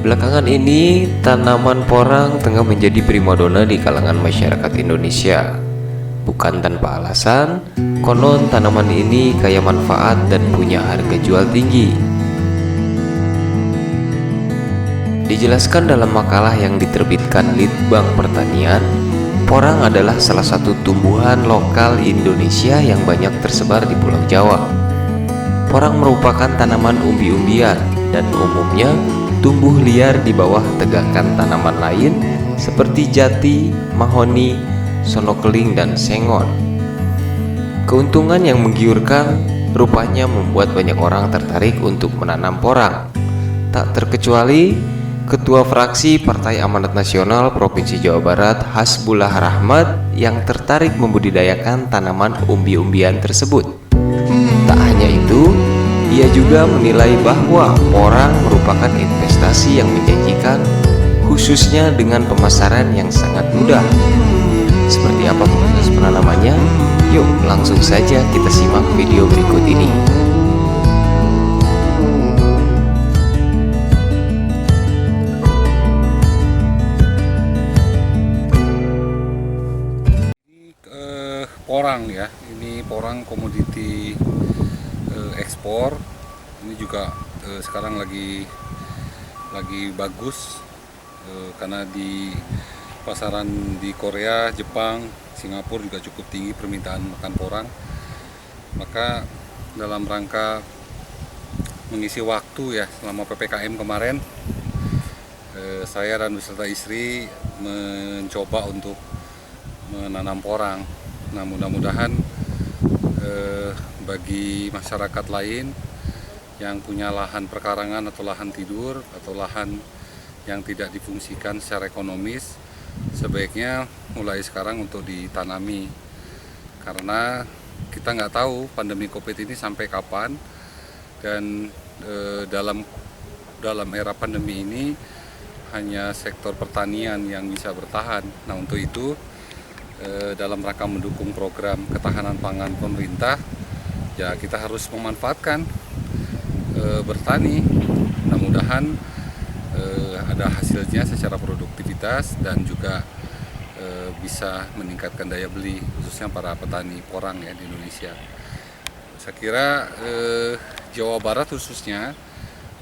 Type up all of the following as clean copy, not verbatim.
Belakangan ini, tanaman porang tengah menjadi primadona di kalangan masyarakat Indonesia. Bukan tanpa alasan, konon tanaman ini kaya manfaat dan punya harga jual tinggi. Dijelaskan dalam makalah yang diterbitkan Litbang Pertanian, porang adalah salah satu tumbuhan lokal Indonesia yang banyak tersebar di Pulau Jawa. Porang merupakan tanaman umbi-umbian dan umumnya tumbuh liar di bawah tegakan tanaman lain seperti jati, mahoni, sonokeling, dan sengon. Keuntungan yang menggiurkan rupanya membuat banyak orang tertarik untuk menanam porang. Tak terkecuali Ketua Fraksi Partai Amanat Nasional Provinsi Jawa Barat Hasbullah Rahmat yang tertarik membudidayakan tanaman umbi-umbian tersebut. Tak hanya itu, ia juga menilai bahwa porang merupakan investasi yang menjanjikan, khususnya dengan pemasaran yang sangat mudah. Seperti apa proses penanamannya? Yuk langsung saja kita simak video berikut ini. Porang ya, ini porang komoditi ekspor. Ini juga sekarang lagi bagus karena di pasaran di Korea, Jepang, Singapura juga cukup tinggi permintaan makan porang. Maka dalam rangka mengisi waktu ya selama PPKM kemarin, saya dan beserta istri mencoba untuk menanam porang. Nah, mudah-mudahan bagi masyarakat lain yang punya lahan perkarangan atau lahan tidur atau lahan yang tidak difungsikan secara ekonomis, sebaiknya mulai sekarang untuk ditanami, karena kita nggak tahu pandemi COVID ini sampai kapan, dan dalam era pandemi ini hanya sektor pertanian yang bisa bertahan. Nah, untuk itu dalam rangka mendukung program ketahanan pangan pemerintah, ya kita harus memanfaatkan bertani. Mudah-mudahan ada hasilnya secara produktivitas dan juga bisa meningkatkan daya beli, khususnya para petani porang ya di Indonesia. Saya kira Jawa Barat khususnya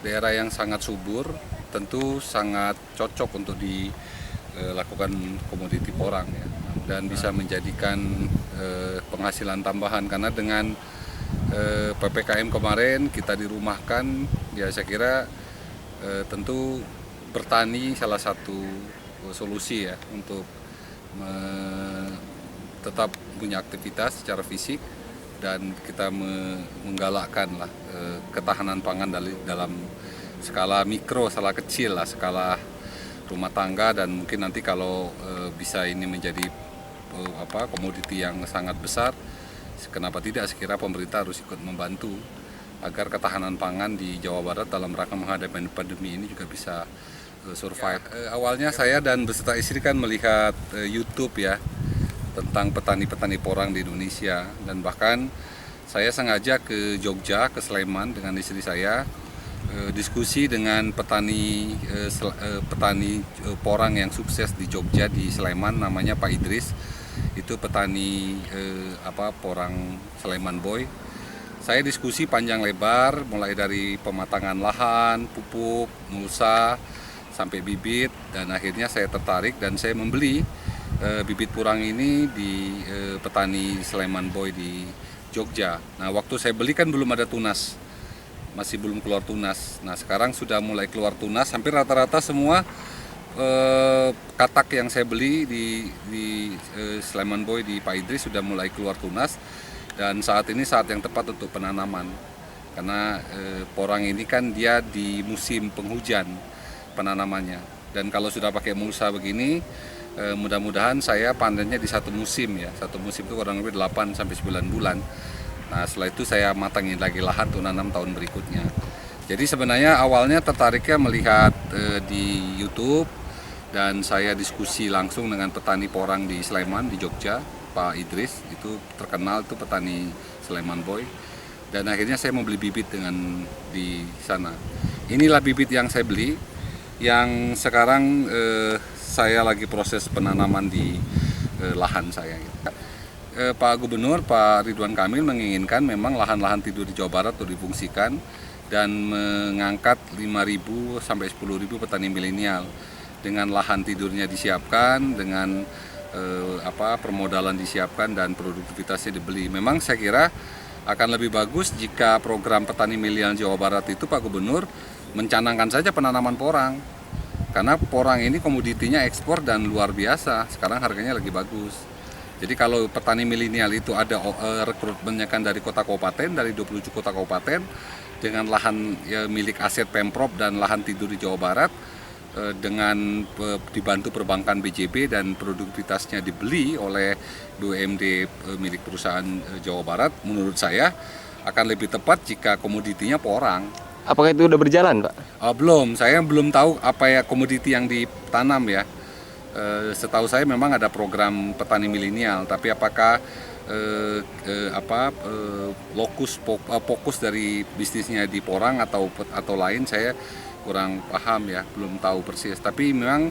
daerah yang sangat subur, tentu sangat cocok untuk dilakukan komoditi porang ya, dan bisa menjadikan penghasilan tambahan, karena dengan PPKM kemarin kita dirumahkan, ya saya kira tentu bertani salah satu solusi ya untuk tetap punya aktivitas secara fisik, dan kita menggalakkan lah ketahanan pangan dalam skala mikro, skala kecil lah, skala rumah tangga, dan mungkin nanti kalau bisa ini menjadi komoditi yang sangat besar, kenapa tidak, sekira pemerintah harus ikut membantu agar ketahanan pangan di Jawa Barat dalam rangka menghadapi pandemi ini juga bisa survive. Awalnya saya dan beserta istri kan melihat YouTube ya tentang petani-petani porang di Indonesia, dan bahkan saya sengaja ke Jogja, ke Sleman dengan istri saya, diskusi dengan petani porang yang sukses di Jogja, di Sleman, namanya Pak Idris. Itu petani porang Sleman Boy. Saya diskusi panjang lebar, mulai dari pematangan lahan, pupuk, mulsa, sampai bibit, dan akhirnya saya tertarik dan saya membeli bibit porang ini di petani Sleman Boy di Jogja. Nah, waktu saya beli kan belum ada tunas, masih belum keluar tunas. Nah, sekarang sudah mulai keluar tunas, hampir rata-rata semua katak yang saya beli di Sleman Boy di Pak Idris sudah mulai keluar tunas, dan saat ini saat yang tepat untuk penanaman, karena porang ini kan dia di musim penghujan penanamannya, dan kalau sudah pakai mulsa begini, mudah-mudahan saya panennya di satu musim ya, satu musim itu kurang lebih 8 sampai 9 bulan. Nah, setelah itu saya matangin lagi lahan untuk nanam tahun berikutnya. Jadi sebenarnya awalnya tertariknya melihat di YouTube, dan saya diskusi langsung dengan petani porang di Sleman, di Jogja, Pak Idris, itu terkenal, itu petani Sleman Boy, dan akhirnya saya membeli bibit di sana. Inilah bibit yang saya beli, Yang sekarang saya lagi proses penanaman di lahan saya. Gitu. Pak Gubernur, Pak Ridwan Kamil menginginkan memang lahan-lahan tidur di Jawa Barat untuk difungsikan dan mengangkat 5.000 sampai 10.000 petani milenial dengan lahan tidurnya disiapkan, dengan permodalan disiapkan dan produktivitasnya dibeli. Memang saya kira akan lebih bagus jika program petani milenial Jawa Barat itu Pak Gubernur mencanangkan saja penanaman porang. Karena porang ini komoditinya ekspor dan luar biasa, sekarang harganya lagi bagus. Jadi kalau petani milenial itu ada rekrutmennya kan dari kota kabupaten, dari 27 kota kabupaten, dengan lahan milik aset Pemprov dan lahan tidur di Jawa Barat, dengan dibantu perbankan BJB dan produktivitasnya dibeli oleh BUMD milik perusahaan Jawa Barat, menurut saya akan lebih tepat jika komoditinya porang. Apakah itu udah berjalan, Pak? Belum, saya belum tahu apa ya komoditi yang ditanam ya. Setahu saya memang ada program petani milenial, tapi apakah fokus dari bisnisnya di porang atau lain, saya kurang paham ya, belum tahu persis. Tapi memang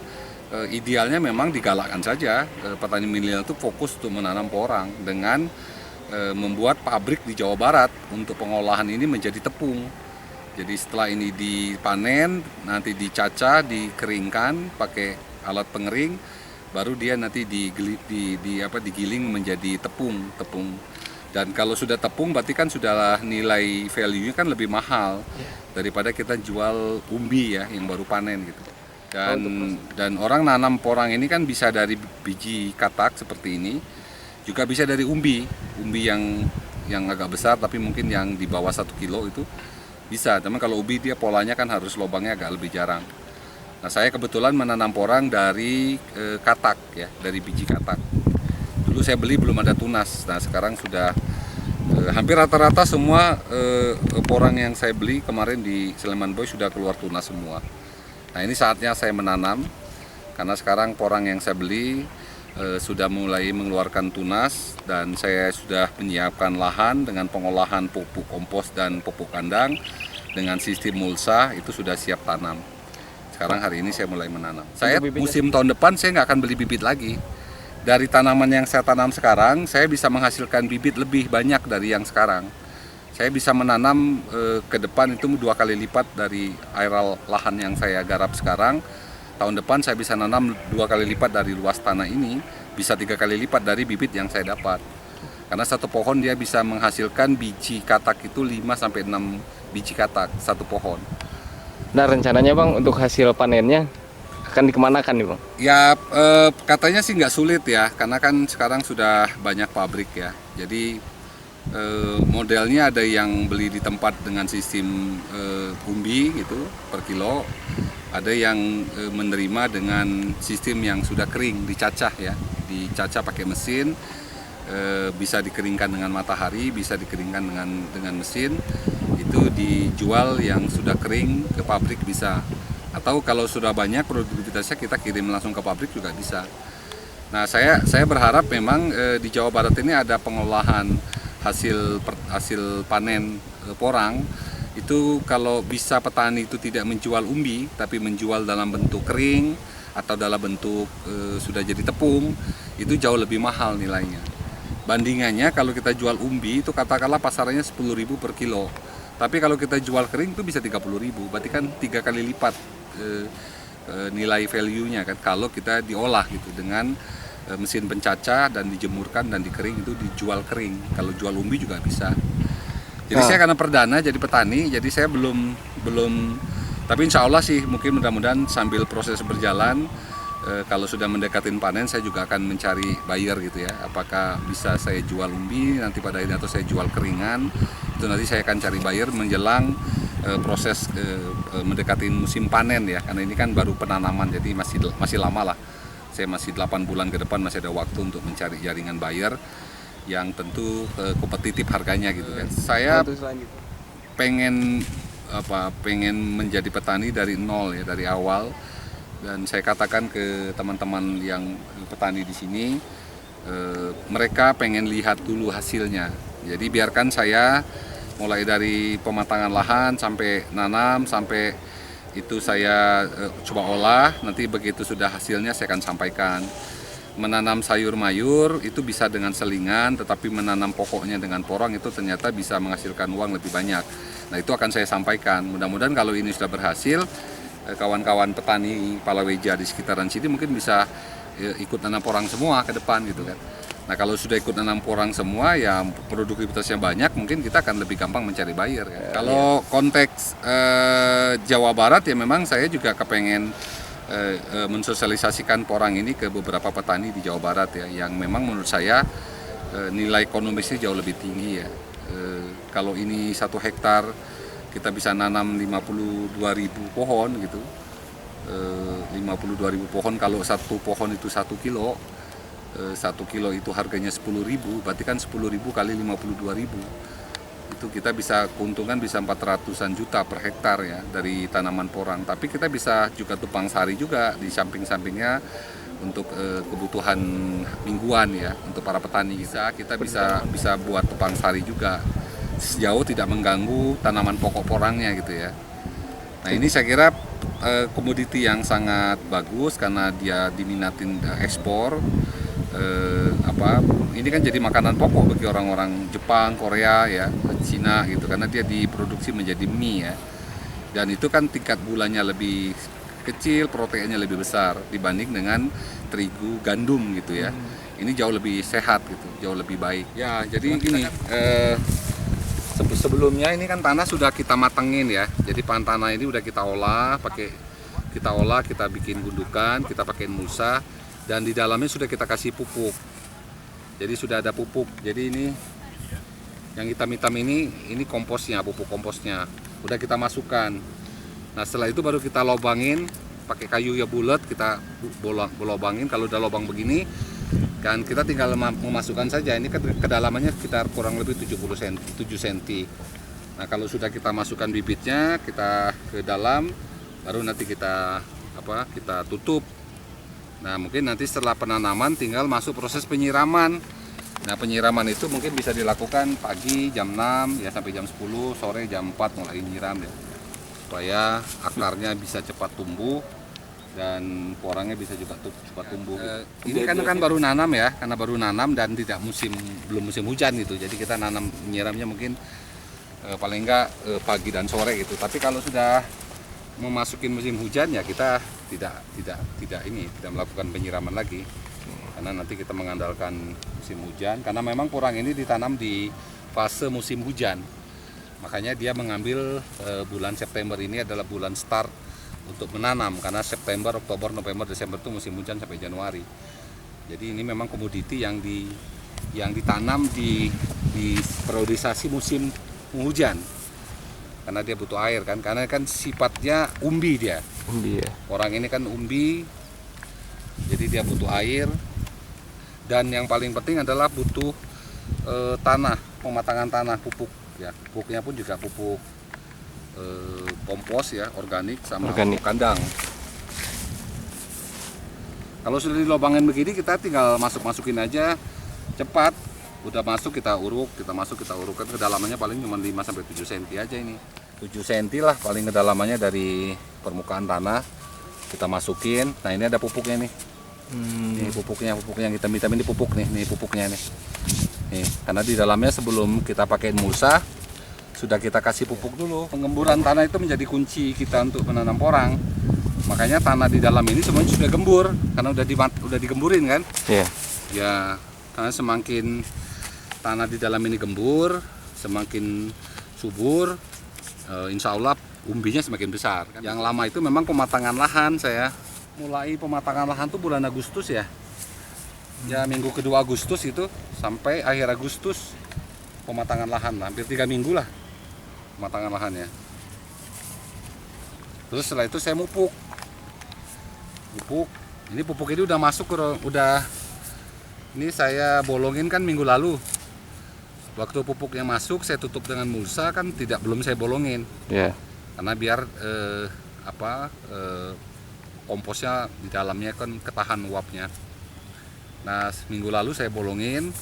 idealnya memang digalakkan saja petani milenial itu fokus untuk menanam porang dengan membuat pabrik di Jawa Barat untuk pengolahan ini menjadi tepung. Jadi setelah ini dipanen, nanti dicaca, dikeringkan pakai alat pengering, baru dia nanti digiling menjadi tepung. Dan kalau sudah tepung berarti kan sudah nilai value-nya kan lebih mahal daripada kita jual umbi ya yang baru panen gitu. Dan orang nanam porang ini kan bisa dari biji katak seperti ini, juga bisa dari umbi yang agak besar tapi mungkin yang di bawah 1 kilo itu bisa. Tapi kalau umbi dia polanya kan harus lubangnya agak lebih jarang. Nah, saya kebetulan menanam porang dari katak ya, dari biji katak. Dulu saya beli belum ada tunas. Nah, sekarang sudah hampir rata-rata semua porang yang saya beli kemarin di Sleman Boy sudah keluar tunas semua. Nah, ini saatnya saya menanam karena sekarang porang yang saya beli sudah mulai mengeluarkan tunas dan saya sudah menyiapkan lahan dengan pengolahan pupuk kompos dan pupuk kandang dengan sistem mulsa, itu sudah siap tanam. Sekarang hari ini saya mulai menanam. Saya musim tahun depan saya nggak akan beli bibit lagi. Dari tanaman yang saya tanam sekarang, saya bisa menghasilkan bibit lebih banyak dari yang sekarang. Saya bisa menanam ke depan itu 2 kali lipat dari areal lahan yang saya garap sekarang. Tahun depan saya bisa nanam 2 kali lipat dari luas tanah ini, bisa 3 kali lipat dari bibit yang saya dapat. Karena satu pohon dia bisa menghasilkan biji katak itu 5-6 biji katak satu pohon. Nah, rencananya Bang untuk hasil panennya akan dikemanakan nih Bang? Ya katanya sih nggak sulit ya, karena kan sekarang sudah banyak pabrik ya. Jadi modelnya ada yang beli di tempat dengan sistem umbi gitu per kilo, ada yang menerima dengan sistem yang sudah kering, dicacah ya, dicacah pakai mesin, bisa dikeringkan dengan matahari, bisa dikeringkan dengan mesin, itu dijual yang sudah kering ke pabrik bisa. Atau kalau sudah banyak produktivitasnya kita kirim langsung ke pabrik juga bisa. Nah, saya berharap memang di Jawa Barat ini ada pengolahan hasil panen porang. Itu kalau bisa petani itu tidak menjual umbi tapi menjual dalam bentuk kering atau dalam bentuk sudah jadi tepung, itu jauh lebih mahal nilainya. Bandingannya kalau kita jual umbi itu katakanlah pasarannya 10.000 per kilo. Tapi kalau kita jual kering itu bisa 30.000, berarti kan 3 kali lipat nilai value-nya kan kalau kita diolah gitu dengan mesin pencacah dan dijemurkan dan dikering, itu dijual kering. Kalau jual umbi juga bisa. Jadi saya karena perdana jadi petani, jadi saya belum tapi insya Allah sih mungkin mudah-mudahan sambil proses berjalan, kalau sudah mendekatin panen saya juga akan mencari buyer gitu ya. Apakah bisa saya jual umbi nanti pada akhirnya atau saya jual keringan, itu nanti saya akan cari buyer menjelang proses mendekatin musim panen ya, karena ini kan baru penanaman jadi masih lama lah. Saya masih 8 bulan ke depan masih ada waktu untuk mencari jaringan buyer yang tentu kompetitif harganya gitu kan. Saya pengen menjadi petani dari nol ya, dari awal. Dan saya katakan ke teman-teman yang petani di sini, mereka pengen lihat dulu hasilnya. Jadi biarkan saya mulai dari pematangan lahan sampai nanam, sampai itu saya coba olah, nanti begitu sudah hasilnya saya akan sampaikan. Menanam sayur mayur itu bisa dengan selingan, tetapi menanam pokoknya dengan porang itu ternyata bisa menghasilkan uang lebih banyak. Nah itu akan saya sampaikan. Mudah-mudahan kalau ini sudah berhasil, kawan-kawan petani Palaweja di sekitaran sini mungkin bisa ikut nanam porang semua ke depan gitu kan. Nah kalau sudah ikut nanam porang semua, ya produktivitasnya banyak, mungkin kita akan lebih gampang mencari buyer kan. Kalau konteks Jawa Barat ya memang saya juga kepengen mensosialisasikan porang ini ke beberapa petani di Jawa Barat ya, yang memang menurut saya nilai ekonomisnya jauh lebih tinggi ya. Kalau ini 1 hektar kita bisa nanam 52.000 pohon gitu, 52.000 pohon, kalau satu pohon itu 1 kilo, 1 kilo itu harganya 10.000, berarti kan 10.000 kali 52.000. Itu kita bisa keuntungan bisa 400-an juta per hektar ya dari tanaman porang. Tapi kita bisa juga tupang sari juga di samping-sampingnya untuk kebutuhan mingguan ya untuk para petani. Kita bisa buat tupang sari juga sejauh tidak mengganggu tanaman pokok porangnya gitu ya. Nah ini saya kira komoditi yang sangat bagus karena dia diminatin ekspor. Ini kan jadi makanan pokok bagi orang-orang Jepang, Korea ya, Cina gitu, karena dia diproduksi menjadi mie ya. Dan itu kan tingkat gulanya lebih kecil, proteinnya lebih besar dibanding dengan terigu gandum gitu ya. Ini jauh lebih sehat gitu, jauh lebih baik. Ya, jadi gini, sebelumnya ini kan tanah sudah kita matengin ya. Jadi tanah ini udah kita olah, kita bikin gundukan, kita pakai mulsa. Dan di dalamnya sudah kita kasih pupuk. Jadi sudah ada pupuk. Jadi ini yang hitam-hitam ini komposnya, pupuk komposnya. Udah kita masukkan. Nah setelah itu baru kita lobangin pakai kayu ya bulat, kita lobangin. Kalau udah lobang begini, kan kita tinggal memasukkan saja. Ini kedalamannya sekitar kurang lebih 7 cm. Nah kalau sudah kita masukkan bibitnya, kita ke dalam, baru nanti kita tutup. Nah mungkin nanti setelah penanaman tinggal masuk proses penyiraman. Nah penyiraman itu mungkin bisa dilakukan pagi jam 6 ya sampai jam 10, sore jam 4 mulai nyiram ya. Supaya akarnya bisa cepat tumbuh dan porangnya bisa juga cepat tumbuh. Ini kan baru nanam ya, karena baru nanam dan belum musim hujan gitu. Jadi kita nanam nyiramnya mungkin paling enggak pagi dan sore gitu. Tapi kalau sudah memasukin musim hujan ya kita tidak melakukan penyiraman lagi, karena nanti kita mengandalkan musim hujan, karena memang porang ini ditanam di fase musim hujan, makanya dia mengambil bulan September ini adalah bulan start untuk menanam, karena September, Oktober, November, Desember itu musim hujan sampai Januari. Jadi ini memang komoditi yang ditanam di periodisasi musim hujan. Karena dia butuh air kan, karena kan sifatnya umbi dia. Umbi ya. Orang ini kan umbi, jadi dia butuh air. Dan yang paling penting adalah butuh tanah, pematangan tanah, pupuk ya. Pupuknya pun juga pupuk kompos ya, organik sama pupuk kandang. Kalau sudah dilobangin begini, kita tinggal masukin aja cepat. Udah masuk kita uruk, kan kedalamannya paling cuma 5-7 cm aja ini. 7 cm lah paling kedalamannya dari permukaan tanah. Kita masukin. Nah, ini ada pupuknya nih. Ini pupuk yang hitam-hitam ini pupuk nih pupuknya nih. Nih, karena di dalamnya sebelum kita pakai mulsa sudah kita kasih pupuk dulu. Pengemburan tanah itu menjadi kunci kita untuk menanam porang. Makanya tanah di dalam ini semuanya sudah gembur karena udah digemburin kan? Iya. Ya, karena semakin tanah di dalam ini gembur, semakin subur, insya Allah umbinya semakin besar. Yang lama itu memang pematangan lahan saya. Mulai pematangan lahan tuh bulan Agustus ya. Ya minggu kedua Agustus itu sampai akhir Agustus pematangan lahan, hampir 3 minggu lah pematangan lahannya. Terus setelah itu saya mupuk. Ini pupuk ini udah masuk ini saya bolongin kan minggu lalu. Waktu pupuknya masuk saya tutup dengan mulsa kan belum saya bolongin. Yeah. Karena biar komposnya di dalamnya kan ketahan uapnya. Nah, minggu lalu saya bolongin,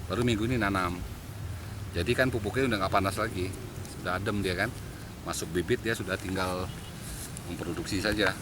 baru minggu ini nanam. Jadi kan pupuknya udah nggak panas lagi, sudah adem dia kan. Masuk bibit dia sudah tinggal memproduksi saja.